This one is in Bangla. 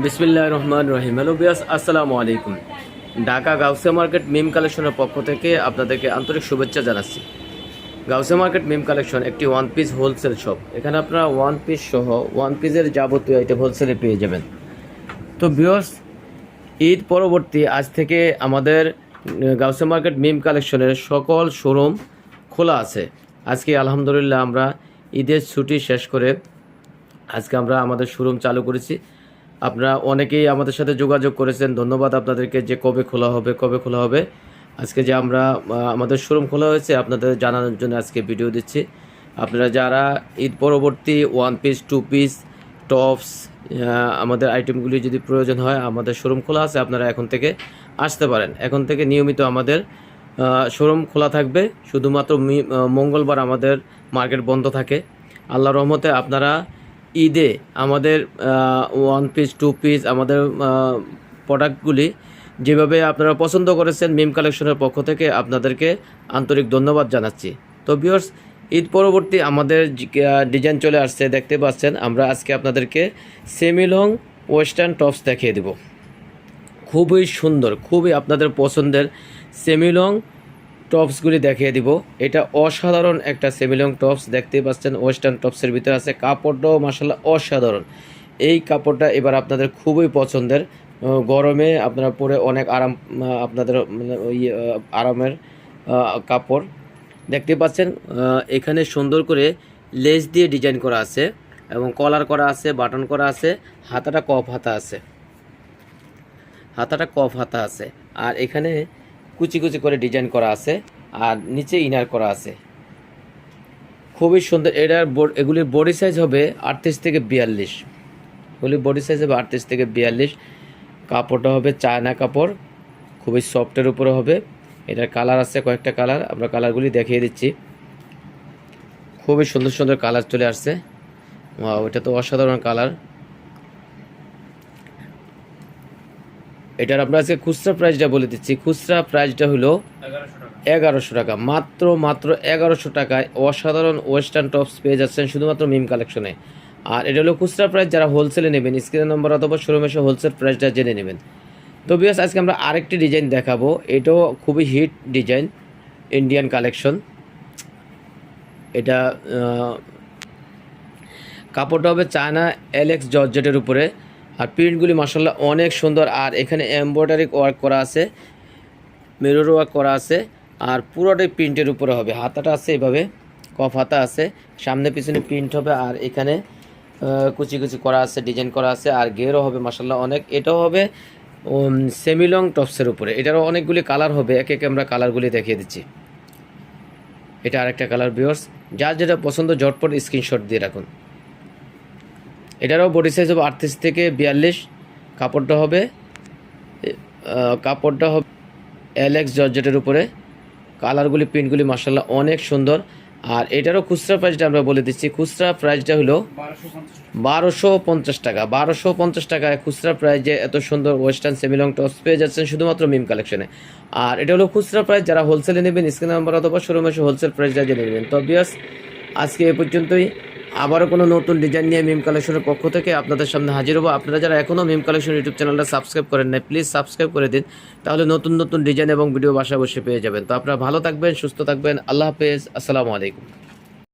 বিসমিল্লাহির রহমানির রহিম। হ্যালো বিয়াস, আসসালামু আলাইকুম। ঢাকা গাউসিয়া মার্কেট মিম কালেকশনের পক্ষ থেকে আপনাদেরকে আন্তরিক শুভেচ্ছা জানাচ্ছি। গাউসিয়া মার্কেট মিম কালেকশন একটি ওয়ান পিস হোলসেল শপ। এখানে আপনারা ওয়ান পিস সহ ওয়ান পিসের যাবতীয় আইটেম হোলসেলে পেয়ে যাবেন। তো বিয়াস, ঈদ পরবর্তী আজ থেকে আমাদের গাউসিয়া মার্কেট মিম কালেকশনের সকল শোরুম খোলা আছে। আজকে আলহামদুলিল্লাহ আমরা ঈদের ছুটি শেষ করে আজকে আমরা আমাদের শোরুম চালু করেছি। আপনারা অনেকেই আমাদের সাথে যোগাযোগ করেছেন, ধন্যবাদ আপনাদেরকে যে কবে খোলা হবে। আজকে যে আমরা আমাদের শোরুম খোলা হয়েছে আপনাদের জানানোর জন্য আজকে ভিডিও দিচ্ছি। আপনারা যারা ঈদ পরবর্তী one piece, two piece, tops আমাদের আইটেমগুলি যদি প্রয়োজন হয়, আমাদের শোরুম খোলা আছে, আপনারা এখন থেকে আসতে পারেন। এখন থেকে নিয়মিত আমাদের শোরুম খোলা থাকবে। শুধুমাত্র মঙ্গলবার আমাদের মার্কেট বন্ধ থাকে। আল্লাহর রহমতে আপনারা ঈদে আমাদের ওয়ান পিস, টু পিস আমাদের প্রোডাক্টগুলি যেভাবে আপনারা পছন্দ করেছেন, মিম কালেকশনের পক্ষ থেকে আপনাদেরকে আন্তরিক ধন্যবাদ জানাচ্ছি। তো ভিউয়ার্স, ঈদ পরবর্তী আমাদের ডিজাইন চলে আসছে, দেখতে পাচ্ছেন। আমরা আজকে আপনাদেরকে সেমি লং ওয়েস্টার্ন টপস দেখিয়ে দেব। খুবই সুন্দর, খুবই আপনাদের পছন্দের সেমি লং টপসগুলি দেখিয়ে দিব। এটা অসাধারণ একটা সেমিলং টপস, দেখতেই পাচ্ছেন। ওয়েস্টার্ন টপসের ভিতরে আছে, কাপড়টাও মাশাআল্লাহ অসাধারণ। এই কাপড়টা এবার আপনাদের খুবই পছন্দের। গরমে আপনারা পরে অনেক আরাম, আপনাদের আরামের কাপড় দেখতে পাচ্ছেন। এখানে সুন্দর করে লেস দিয়ে ডিজাইন করা আছে এবং কলার করা আছে, বাটন করা আছে, হাতাটা কফ হাতা আছে। আর এখানে কুচি কুচি করে ডিজাইন করা আছে আর নিচে ইনার করা আছে, খুবই সুন্দর। এগুলির বডি সাইজ হবে 38 থেকে 42। এগুলির বডি সাইজ হবে 38 থেকে 42। কাপড়টা হবে চায়না কাপড়, খুবই সফটের উপরে হবে। এটার কালার আছে কয়েকটা কালার, আমরা কালারগুলি দেখিয়ে দিচ্ছি। খুবই সুন্দর সুন্দর কালার চলে আসছে। ওইটা তো অসাধারণ কালার। এটার আমরা আজকে খুচরা প্রাইসটা বলে দিচ্ছি। খুচরা প্রাইসটা হলো 1100 টাকা। মাত্র 1100 টাকায় অসাধারণ ওয়েস্টার্ন টপস পেয়ে যাচ্ছেন শুধুমাত্র মিম কালেকশনে। আর এটা হলো খুচরা প্রাইস। যারা হোলসেলে নেবেন, স্ক্রিনের নম্বর অথবা শোরুমে এসে হোলসেল প্রাইসটা জেনে নেবেন। তো বিয়াস, আজকে আমরা আরেকটি ডিজাইন দেখাবো। এটাও খুবই হিট ডিজাইন, ইন্ডিয়ান কালেকশন। এটা কাপড়টা হবে চায়না এলেক্স জর্জেটের উপরে। আর প্রিন্টগুলি মাশাআল্লাহ অনেক সুন্দর। আর এখানে এমব্রয়ডারি ওয়ার্ক করা আছে, মিরর ওয়ার্ক করা আছে। আর পুরোটাই প্রিন্টের উপরে হবে। হাতাটা আছে এভাবে, কফ হাতা আছে, সামনে পিছনে প্রিন্ট হবে। আর এখানে কুচি কুচি করা আছে, ডিজাইন করা আছে। আর গেরও হবে মাশাআল্লাহ অনেক। এটাও হবে সেমি লং টপসের উপরে। এটারও অনেকগুলি কালার হবে, একে একে আমরা কালারগুলি দেখিয়ে দিচ্ছি। এটা আরেকটা কালার ভিউয়ার্স। যার যেটা পছন্দ ঝটপট স্ক্রিনশট দিয়ে রাখুন। এটারও বডি সাইজ হবে 38 থেকে 42। কাপড়টা হবে এলেক্স জর্জেটের উপরে। কালারগুলি, প্রিন্টগুলি মাশাআল্লাহ অনেক সুন্দর। আর এটারও খুচরা প্রাইসটা আমরা বলে দিচ্ছি। খুচরা প্রাইসটা হলো 1250 টাকা। 1250 টাকায় খুচরা প্রাইসে এত সুন্দর ওয়েস্টার্ন সেমিলং টপস পেয়ে যাচ্ছেন শুধুমাত্র মিম কালেকশনে। আর এটা হলো খুচরা প্রাইস। যারা হোলসেলে নেবেন, স্ক্রিন নাম্বার অথবা শোরুমে এসে হোলসেল প্রাইসটা জেনে নেবেন। তো ভিউয়ার্স, আজকে এ পর্যন্তই। আবারও কোনো নতুন ডিজাইন নিয়ে মিম কালেকশনের পক্ষ থেকে আপনাদের সামনে হাজির হবো। আপনারা যারা এখনও মিম কালেকশন ইউটিউব চ্যানেলটা সাবস্ক্রাইব করেন নাই, প্লিজ সাবস্ক্রাইব করে দিন। তাহলে নতুন নতুন ডিজাইন এবং ভিডিও বাসায় বসে পেয়ে যাবেন। তো আপনারা ভালো থাকবেন, সুস্থ থাকবেন। আল্লাহ হাফেজ, আসসালামু আলাইকুম।